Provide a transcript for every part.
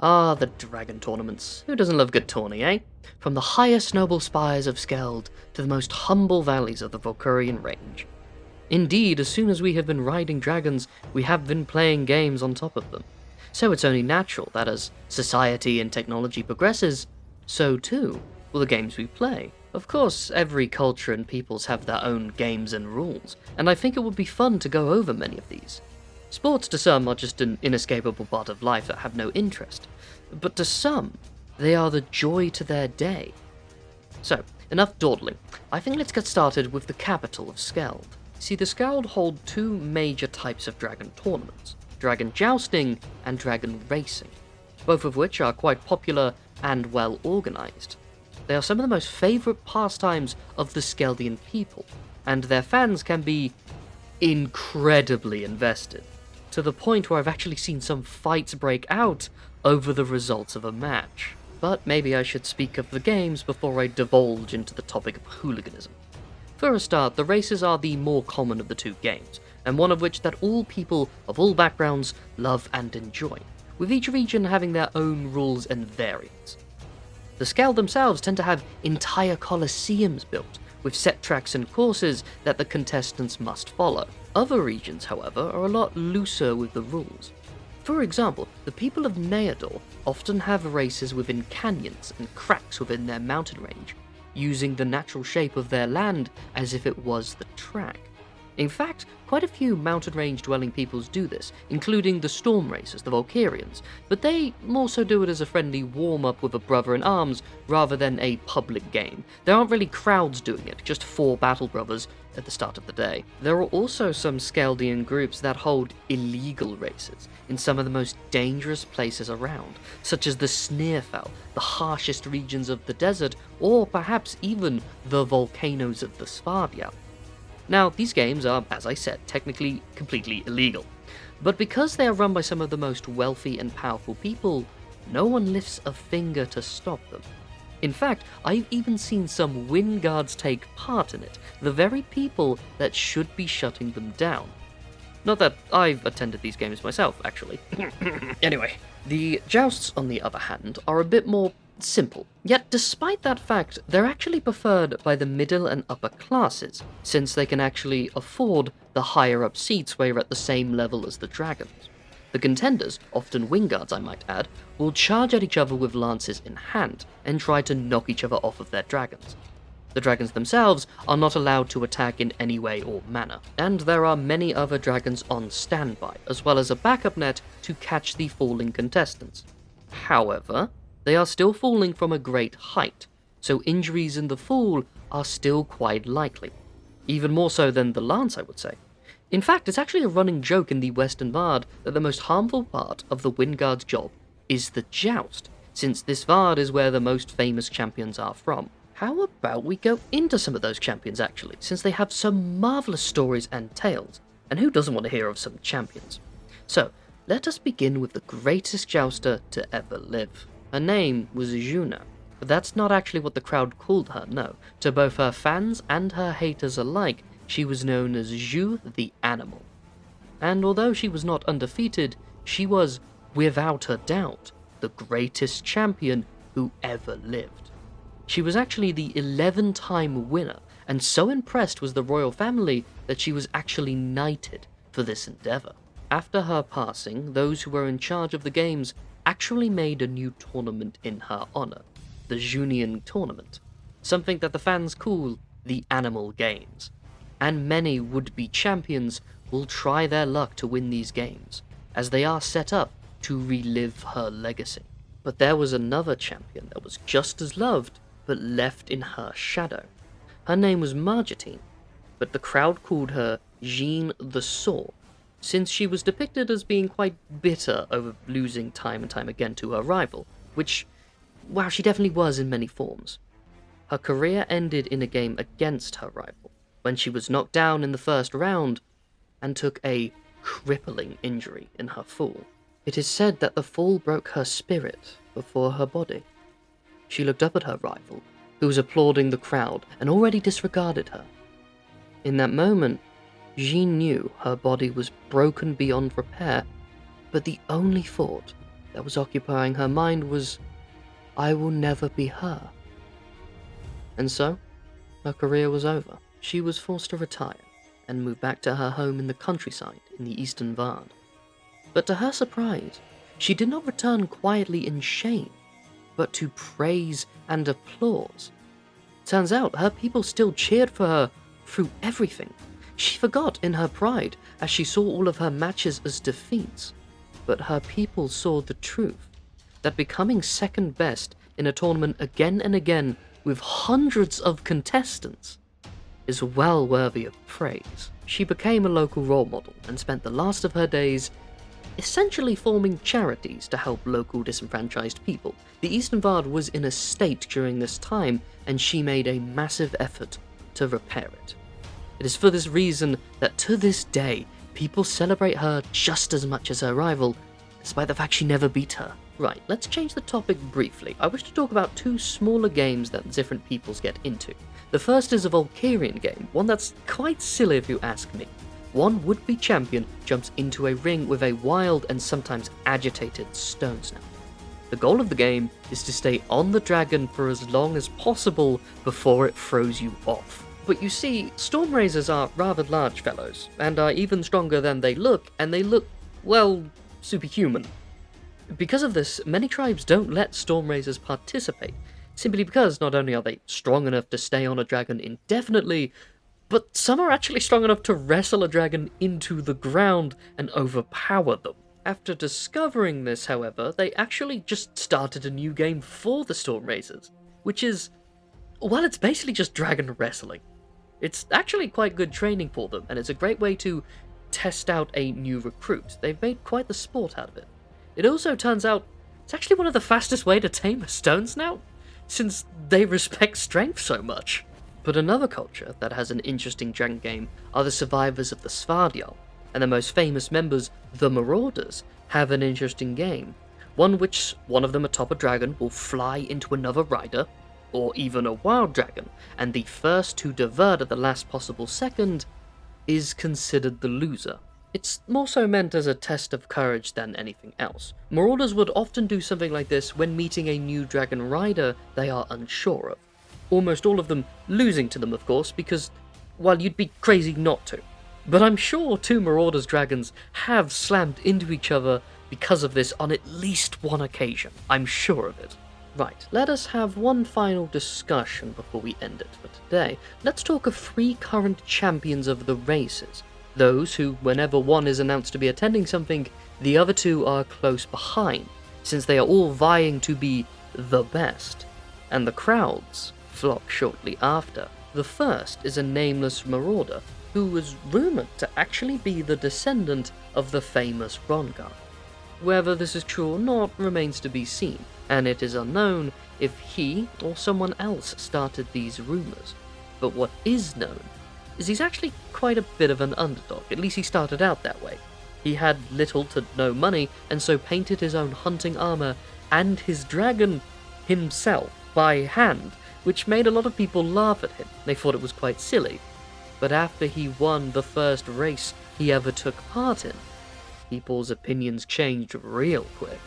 Ah, the dragon tournaments. Who doesn't love good tourney, eh? From the highest noble spires of Skeld to the most humble valleys of the Valkyrian range. Indeed, as soon as we have been riding dragons, we have been playing games on top of them. So it's only natural that as society and technology progresses, so too will the games we play. Of course, every culture and peoples have their own games and rules, and I think it would be fun to go over many of these. Sports to some are just an inescapable part of life that have no interest, but to some, they are the joy to their day. So, enough dawdling. I think let's get started with the capital of Skeld. See, the Skeld hold two major types of dragon tournaments, dragon jousting and dragon racing, both of which are quite popular and well organized. They are some of the most favorite pastimes of the Skeldian people, and their fans can be incredibly invested, to the point where I've actually seen some fights break out over the results of a match. But maybe I should speak of the games before I divulge into the topic of hooliganism. For a start, the races are the more common of the two games, and one of which that all people of all backgrounds love and enjoy, with each region having their own rules and variants. The Skeld themselves tend to have entire coliseums built, with set tracks and courses that the contestants must follow. Other regions, however, are a lot looser with the rules. For example, the people of Neador often have races within canyons and cracks within their mountain range, using the natural shape of their land as if it was the track. In fact, quite a few mountain range dwelling peoples do this, including the Storm Racers, the Valkyrians, but they more so do it as a friendly warm-up with a brother in arms rather than a public game. There aren't really crowds doing it, just 4 battle brothers at the start of the day. There are also some Skeldian groups that hold illegal races in some of the most dangerous places around, such as the Sneerfell, the harshest regions of the desert, or perhaps even the volcanoes of the Svartjall. Now, these games are, as I said, technically completely illegal, but because they are run by some of the most wealthy and powerful people, no one lifts a finger to stop them. In fact, I've even seen some Wyngards take part in it, the very people that should be shutting them down. Not that I've attended these games myself, actually. Anyway, the jousts, on the other hand, are a bit more simple. Yet despite that fact, they're actually preferred by the middle and upper classes, since they can actually afford the higher up seats where you're at the same level as the dragons. The contenders, often Wyngards I might add, will charge at each other with lances in hand, and try to knock each other off of their dragons. The dragons themselves are not allowed to attack in any way or manner, and there are many other dragons on standby, as well as a backup net to catch the falling contestants. However, they are still falling from a great height, so injuries in the fall are still quite likely. Even more so than the lance, I would say. In fact, it's actually a running joke in the Western Vard that the most harmful part of the Wynguard's job is the joust, since this Vard is where the most famous champions are from. How about we go into some of those champions actually, since they have some marvellous stories and tales, and who doesn't want to hear of some champions? So, let us begin with the greatest jouster to ever live. Her name was Juna, but that's not actually what the crowd called her, no. To both her fans and her haters alike, she was known as Zhu the Animal. And although she was not undefeated, she was, without a doubt, the greatest champion who ever lived. She was actually the 11-time winner, and so impressed was the royal family that she was actually knighted for this endeavor. After her passing, those who were in charge of the games actually made a new tournament in her honor, the Junian Tournament, something that the fans call the Animal Games, and many would-be champions will try their luck to win these games, as they are set up to relive her legacy. But there was another champion that was just as loved, but left in her shadow. Her name was Margitine, but the crowd called her Jean the Sore, since she was depicted as being quite bitter over losing time and time again to her rival, which, wow, she definitely was in many forms. Her career ended in a game against her rival, when she was knocked down in the first round, and took a crippling injury in her fall. It is said that the fall broke her spirit before her body. She looked up at her rival, who was applauding the crowd and already disregarded her. In that moment, Jean knew her body was broken beyond repair, but the only thought that was occupying her mind was, I will never be her. And so, her career was over. She was forced to retire and move back to her home in the countryside in the Eastern Vard. But to her surprise, she did not return quietly in shame, but to praise and applause. Turns out her people still cheered for her through everything. She forgot in her pride as she saw all of her matches as defeats. But her people saw the truth, that becoming second best in a tournament again and again with hundreds of contestants is well worthy of praise. She became a local role model and spent the last of her days essentially forming charities to help local disenfranchised people. The Eastern Vard was in a state during this time, and she made a massive effort to repair it. It is for this reason that to this day, people celebrate her just as much as her rival, despite the fact she never beat her. Right, let's change the topic briefly. I wish to talk about two smaller games that different peoples get into. The first is a Valkyrian game, one that's quite silly if you ask me. One would-be champion jumps into a ring with a wild and sometimes agitated stone snout. The goal of the game is to stay on the dragon for as long as possible before it throws you off. But you see, storm razors are rather large fellows, and are even stronger than they look, and they look, well, superhuman. Because of this, many tribes don't let storm razors participate, simply because not only are they strong enough to stay on a dragon indefinitely, but some are actually strong enough to wrestle a dragon into the ground and overpower them. After discovering this, however, they actually just started a new game for the storm razors, which is, well, it's basically just dragon wrestling. It's actually quite good training for them, and it's a great way to test out a new recruit. They've made quite the sport out of it. It also turns out it's actually one of the fastest ways to tame a stone snout, since they respect strength so much. But another culture that has an interesting dragon game are the survivors of the Svardyal, and the most famous members, the Marauders, have an interesting game. One which one of them atop a dragon will fly into another rider, or even a wild dragon, and the first to divert at the last possible second is considered the loser. It's more so meant as a test of courage than anything else. Marauders would often do something like this when meeting a new dragon rider they are unsure of. Almost all of them losing to them, of course, because, well, you'd be crazy not to. But I'm sure two Marauders dragons have slammed into each other because of this on at least one occasion. I'm sure of it. Right, let us have one final discussion before we end it for today. Let's talk of three current champions of the races. Those who, whenever one is announced to be attending something, the other two are close behind, since they are all vying to be the best, and the crowds flock shortly after. The first is a nameless marauder, who was rumoured to actually be the descendant of the famous Rongar. Whether this is true or not remains to be seen, and it is unknown if he or someone else started these rumours. But what is known is he's actually quite a bit of an underdog, at least he started out that way. He had little to no money, and so painted his own hunting armour and his dragon himself by hand, which made a lot of people laugh at him. They thought it was quite silly. But after he won the first race he ever took part in, people's opinions changed real quick.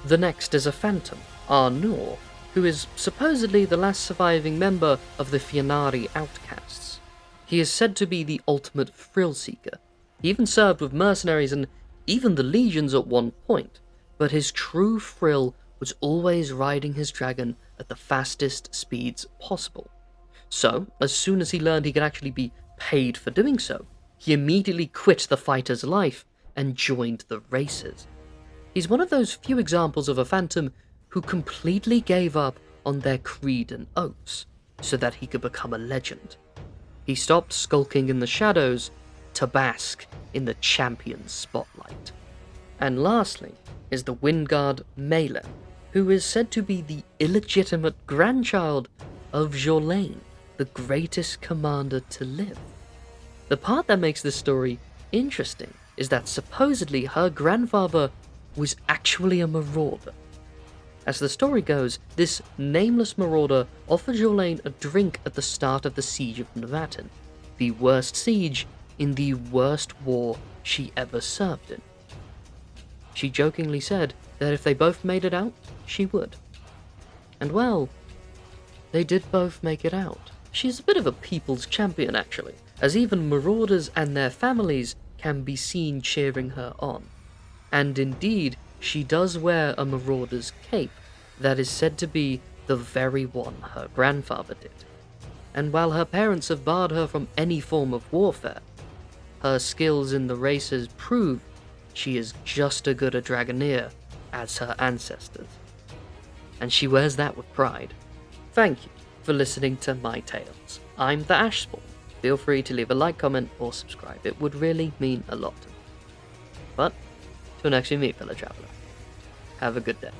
The next is a phantom, Arnor, who is supposedly the last surviving member of the Fionari outcasts. He is said to be the ultimate thrill-seeker. He even served with mercenaries and even the legions at one point, but his true thrill was always riding his dragon at the fastest speeds possible. So, as soon as he learned he could actually be paid for doing so, he immediately quit the fighter's life and joined the races. He's one of those few examples of a phantom who completely gave up on their creed and oaths so that he could become a legend. He stopped skulking in the shadows to bask in the champion's spotlight. And lastly is the Windguard Melin, who is said to be the illegitimate grandchild of Jorlain, the greatest commander to live. The part that makes this story interesting is that supposedly her grandfather was actually a marauder. As the story goes, this nameless marauder offered Jorlain a drink at the start of the Siege of Navatin, the worst siege in the worst war she ever served in. She jokingly said, that if they both made it out, she would. And well, they did both make it out. She's a bit of a people's champion, actually, as even marauders and their families can be seen cheering her on. And indeed, she does wear a marauder's cape that is said to be the very one her grandfather did. And while her parents have barred her from any form of warfare, her skills in the races prove she is just as good a dragoneer as her ancestors. And she wears that with pride. Thank you for listening to my tales. I'm the Ashspawn. Feel free to leave a like, comment, or subscribe. It would really mean a lot to me. But, till next we meet, fellow traveller, have a good day.